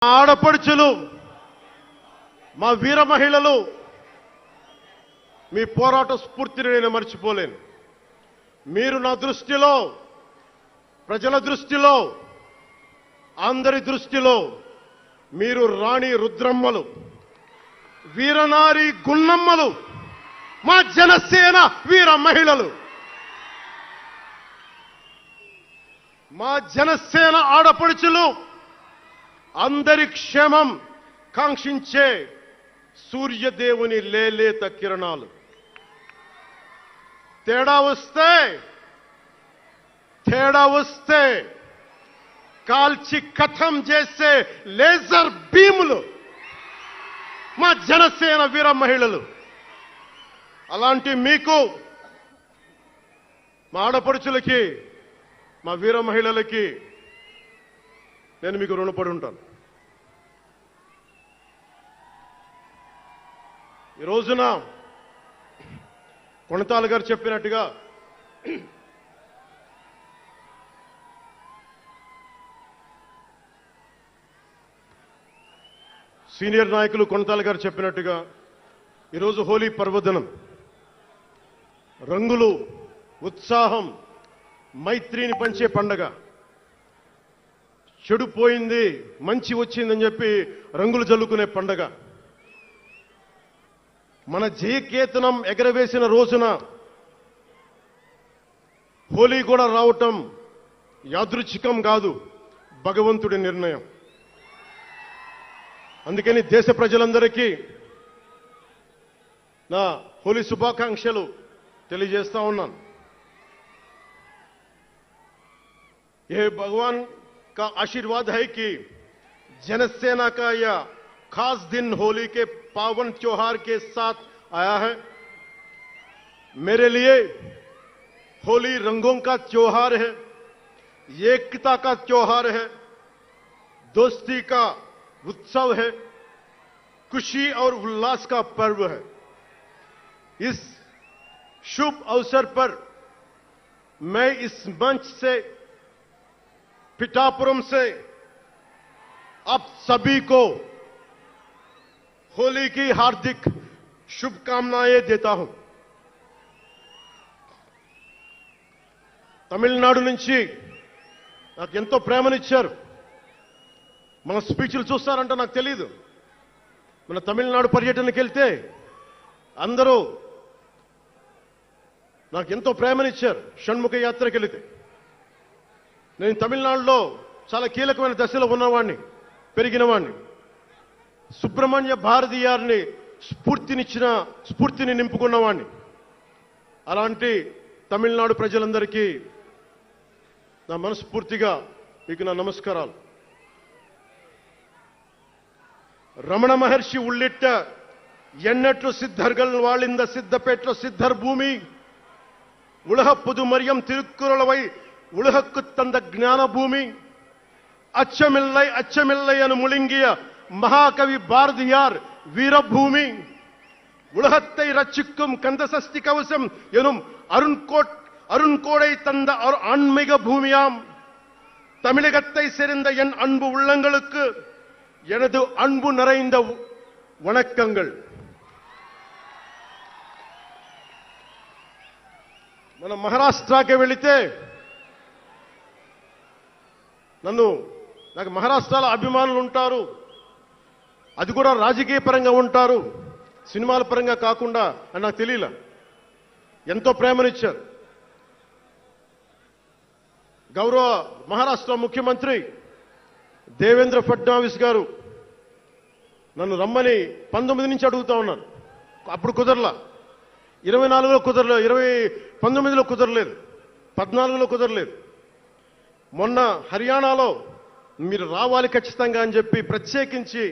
ఆడపడుచులు, మా వీర మహిళలు, మీ పోరాట స్ఫూర్తిని నేను మర్చిపోలేను. మీరు నా దృష్టిలో, ప్రజల దృష్టిలో, అందరి దృష్టిలో మీరు రాణి రుద్రమ్మలు, వీరనారి గున్నమ్మలు, మా జనసేన వీర మహిళలు. మా జనసేన ఆడపడుచులు అందరి క్షేమం కాంక్షించే సూర్యదేవుని లేలేత కిరణాలు. తేడా వస్తే కాల్చి కథం చేసే లేజర్ బీములు మా జనసేన వీర మహిళలు. అలాంటి మీకు, మా ఆడపడుచులకి, మా వీర మహిళలకి నేను మీకు రుణపడి ఉంటాను. ఈ రోజున కొణతాల గారు చెప్పినట్టుగా సీనియర్ నాయకులు కొణతాల గారు చెప్పినట్టుగా ఈరోజు హోలీ పర్వదినం. రంగులు, ఉత్సాహం, మైత్రిని పంచే పండగ. చెడు పోయింది, మంచి వచ్చిందని చెప్పి రంగులు జల్లుకునే పండగ. మన జయకేతనం ఎగరవేసిన రోజున హోలీ కూడా రావటం యాదృచ్ఛికం కాదు, భగవంతుడి నిర్ణయం. అందుకని దేశ ప్రజలందరికీ నా హోలీ శుభాకాంక్షలు తెలియజేస్తా ఉన్నాను. ये भगवान का आशीर्वाद है कि जनसेना का यह खास दिन होली के पावन त्योहार के साथ आया है. मेरे लिए होली रंगों का त्योहार है, एकता का त्योहार है, दोस्ती का उत्सव है, खुशी और उल्लास का पर्व है. इस शुभ अवसर पर मैं इस मंच से, पिठापुरम से आप सभी को होली की हार्दिक शुभकामनाएं देता हूं. తమిళనాడు నుంచి నాకు ఎంతో ప్రేమనిచ్చారు. మన స్పీచ్లు చూస్తారంటే నాకు తెలియదు. మన తమిళనాడు పర్యటనకి వెళ్తే అందరూ నాకు ఎంతో ప్రేమనిచ్చారు. షణ్ముఖ యాత్రకి వెళితే నేను తమిళనాడులో చాలా కీలకమైన దశలో ఉన్నవాడిని, పెరిగినవాడిని. సుబ్రహ్మణ్య భారతీయారిని స్ఫూర్తిని నింపుకున్నవాడిని. అలాంటి తమిళనాడు ప్రజలందరికీ నా మనస్ఫూర్తిగా మీకు నా నమస్కారాలు. రమణ మహర్షి ఉళ్ళిట్ట ఎన్నట్లు సిద్ధర్గల్ వాళింద సిద్ధపేట్ల సిద్ధర్ భూమి ఉలహ పుదుమరియం తిరుక్కురళవై உலகுக்கு தந்த ஞான பூமி அச்சமில்லை அச்சமில்லை என முழுங்கிய மகாகவி பாரதியார் வீரபூமி உலகத்தை ரட்சிக்கும் கந்தசஷ்டி கவசம் எனும் அருண்கோடை தந்த ஆன்மீக பூமியாம் தமிழகத்தை சேர்ந்த என் அன்பு உள்ளங்களுக்கு எனது அன்பு நிறைந்த வணக்கங்கள். మన మహారాష్ట్రకి వెళితే నాకు మహారాష్ట్రలో అభిమానులు ఉంటారు. అది కూడా రాజకీయ పరంగా ఉంటారు, సినిమాల పరంగా కాకుండా అని నాకు తెలియలా. ఎంతో ప్రేమనిచ్చారు. గౌరవ మహారాష్ట్ర ముఖ్యమంత్రి దేవేంద్ర ఫడ్నవీస్ గారు నన్ను రమ్మని 19 నుంచి అడుగుతా ఉన్నారు. అప్పుడు కుదరలా, 24లో కుదరలేదు, 19లో కుదరలేదు, 14లో కుదరలేదు. మొన్న హర్యానాలో మీరు రావాలి ఖచ్చితంగా అని చెప్పి ప్రత్యేకించి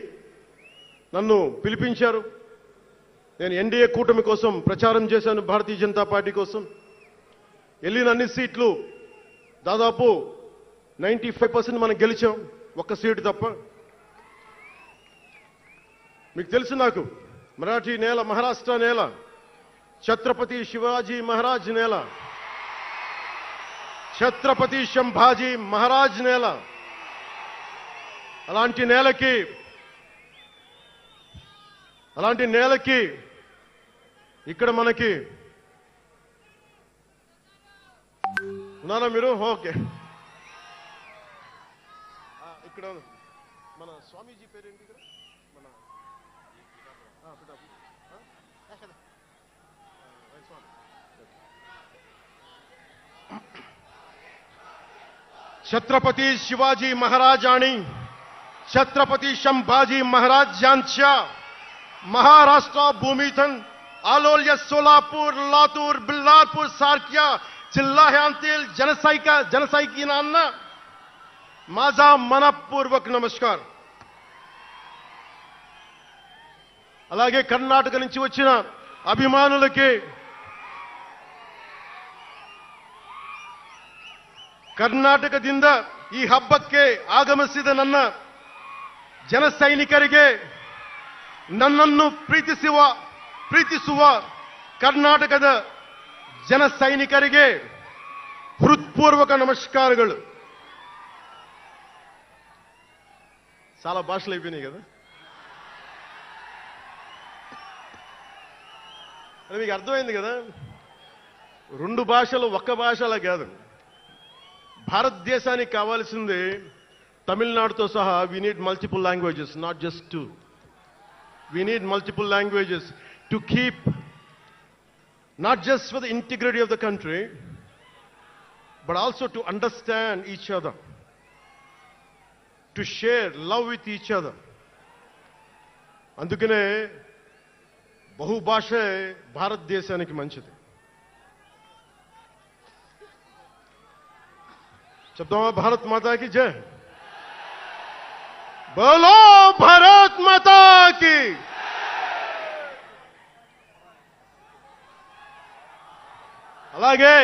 నన్ను పిలిపించారు. నేను ఎన్డీఏ కూటమి కోసం ప్రచారం చేశాను, భారతీయ జనతా పార్టీ కోసం. వెళ్ళిన అన్ని సీట్లు దాదాపు 95% మనం గెలిచాం, ఒక్క సీటు తప్ప. మీకు తెలుసు, నాకు మరాఠీ నేల, మహారాష్ట్ర నేల, ఛత్రపతి శివాజీ మహారాజ్ నేల, ఛత్రపతి సంభాజీ మహారాజ్ నేల. అలాంటి నేలకి ఇక్కడ మనకి ఉన్నారా మీరు? ఓకే. ఇక్కడ మన స్వామీజీ పేరేంటి? ఇక్కడ మన छत्रपती शिवाजी महाराज आणि छत्रपती संभाजी महाराज यांच्या महाराष्ट्र भूमीतून आलोल्य सोलापूर, लातूर, बिल्लारपूर सारख्या जिल्ह्यांतील जनसैनिकांना माझा मनपूर्वक नमस्कार. అలాగే కర్ణాటక నుంచి వచ్చిన అభిమానులకి, ಕರ್ನಾಟಕದಿಂದ ಈ ಹಬ್ಬಕ್ಕೆ ಆಗಮಿಸಿದ ನನ್ನ ಜನ ಸೈನಿಕರಿಗೆ, ನನ್ನನ್ನು ಪ್ರೀತಿಸುವ ಕರ್ನಾಟಕದ ಜನ ಸೈನಿಕರಿಗೆ హృత్పూర్వక నమస్కారాలు. చాలా భాషలు అయిపోయినాయి కదా. అది మీకు అర్థమైంది కదా. రెండు భాషలు ఒక్క భాషలా కాదు. భారతదేశానికి కావాల్సింది తమిళనాడుతో సహా we need multiple languages, not just two. We need multiple languages to keep, not just for the integrity of the country, but also to understand each other, to share love with each other. అందుకనే బహుభాష భారతదేశానికి మంచిది. చెప్తామా? భారత్ మాతాకి జై. బోలో భారత్ మాతాకి. అలాగే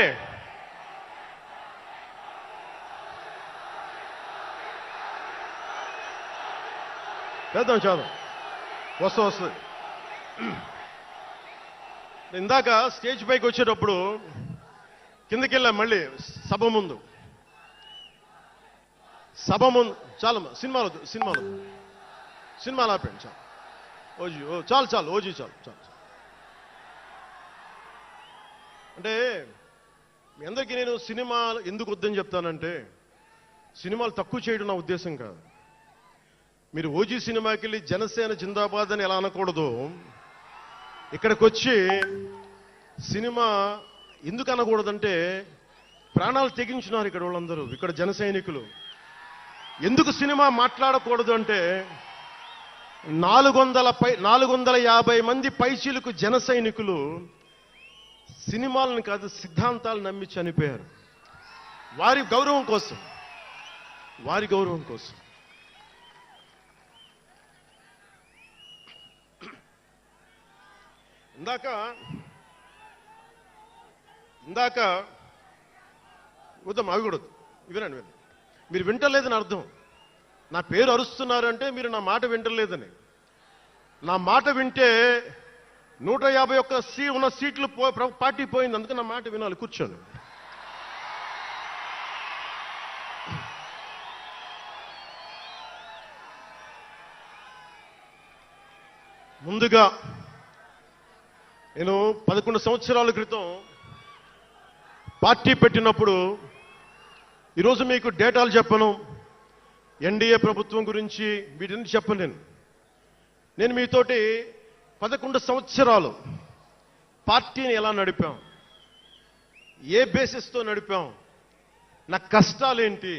చేద్దాం చాలా వస్తుంది. ఇందాక స్టేజ్ పైకి వచ్చేటప్పుడు కిందకి వెళ్ళా. మళ్ళీ సభ ముందు చాలా సినిమాలు ఆపండి. చాలు ఓజీ చాలు. అంటే మీ అందరికీ నేను సినిమాలు ఎందుకు వద్దని చెప్తానంటే, సినిమాలు తక్కువ చేయడం నా ఉద్దేశం కాదు. మీరు ఓజీ సినిమాకి వెళ్ళి జనసేన జిందాబాద్ అని ఎలా అనకూడదు, ఇక్కడికి వచ్చి సినిమా ఎందుకు అనకూడదంటే, ప్రాణాలు తెగించున్నారు ఇక్కడ వాళ్ళందరూ, ఇక్కడ జన సైనికులు. ఎందుకు సినిమా మాట్లాడకూడదు అంటే, 450 మంది పైచీలకు జన సైనికులు సినిమాలను కాదు సిద్ధాంతాలు నమ్మి చనిపోయారు. వారి గౌరవం కోసం. ఇందాక వద్దాం, అవి కూడా వినండి. మీరు వింటలేదని అర్థం. నా పేరు అరుస్తున్నారు అంటే మీరు నా మాట వింటలేదని. నా మాట వింటే 151 ఉన్న సీట్లు పార్టీ పోయింది. అందుకే నా మాట వినాలి. కూర్చోండి. ముందుగా నేను 11 సంవత్సరాల క్రితం పార్టీ పెట్టినప్పుడు, ఈరోజు మీకు డేటాలు చెప్పను, ఎన్డీఏ ప్రభుత్వం గురించి వీటిని చెప్పలేను. నేను మీతోటి 11 సంవత్సరాలు పార్టీని ఎలా నడిపాం, ఏ బేసిస్తో నడిపాం, నా కష్టాలేంటి,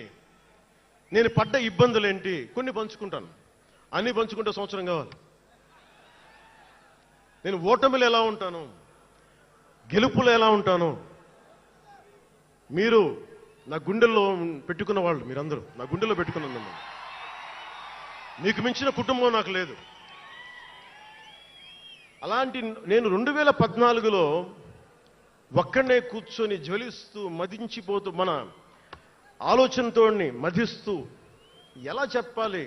నేను పడ్డ ఇబ్బందులేంటి, కొన్ని పంచుకుంటాను. అన్ని పంచుకుంటే సంవత్సరం కావాలి. నేను ఓటమిలు ఎలా ఉంటాను, గెలుపులు ఎలా ఉంటాను, మీరు నా గుండెల్లో పెట్టుకున్న వాళ్ళు, మీరందరూ నా గుండెల్లో పెట్టుకున్నాను. మీకు మించిన కుటుంబం నాకు లేదు. అలాంటి నేను 2014లో ఒక్కడనే కూర్చొని జ్వలిస్తూ మదించిపోతూ, మన ఆలోచనతో మదిస్తూ ఎలా చెప్పాలి,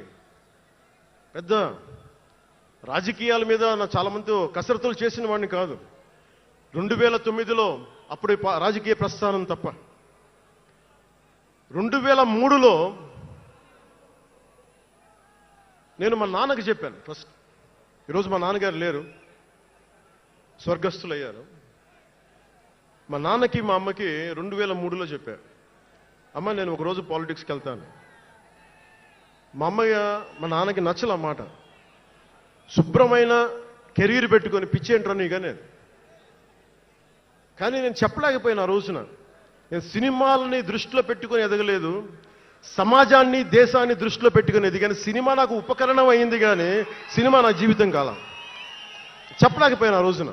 పెద్ద రాజకీయాల మీద చాలా మంది కసరత్తులు చేసిన వాడిని కాదు. 2009లో అప్పుడు రాజకీయ ప్రస్థానం తప్ప. 2003లో నేను మా నాన్నకి చెప్పాను ఫస్ట్. ఈరోజు మా నాన్నగారు లేరు, స్వర్గస్థులయ్యారు. మా నాన్నకి మా అమ్మకి 2003లో చెప్పారు, అమ్మ నేను ఒకరోజు పాలిటిక్స్కి వెళ్తాను. మా అమ్మయ్య మా నాన్నకి నచ్చల మాట. శుభ్రమైన కెరీర్ పెట్టుకొని పిచ్చేంట్రా నీకనే. కానీ నేను చెప్పలేకపోయినా ఆ రోజున. నేను సినిమాలని దృష్టిలో పెట్టుకొని ఎదగలేదు, సమాజాన్ని దేశాన్ని దృష్టిలో పెట్టుకుని ఎదిగాను. సినిమా నాకు ఉపకరణం అయింది కానీ సినిమా నా జీవితం కాలం. చెప్పలేకపోయినా ఆ రోజున.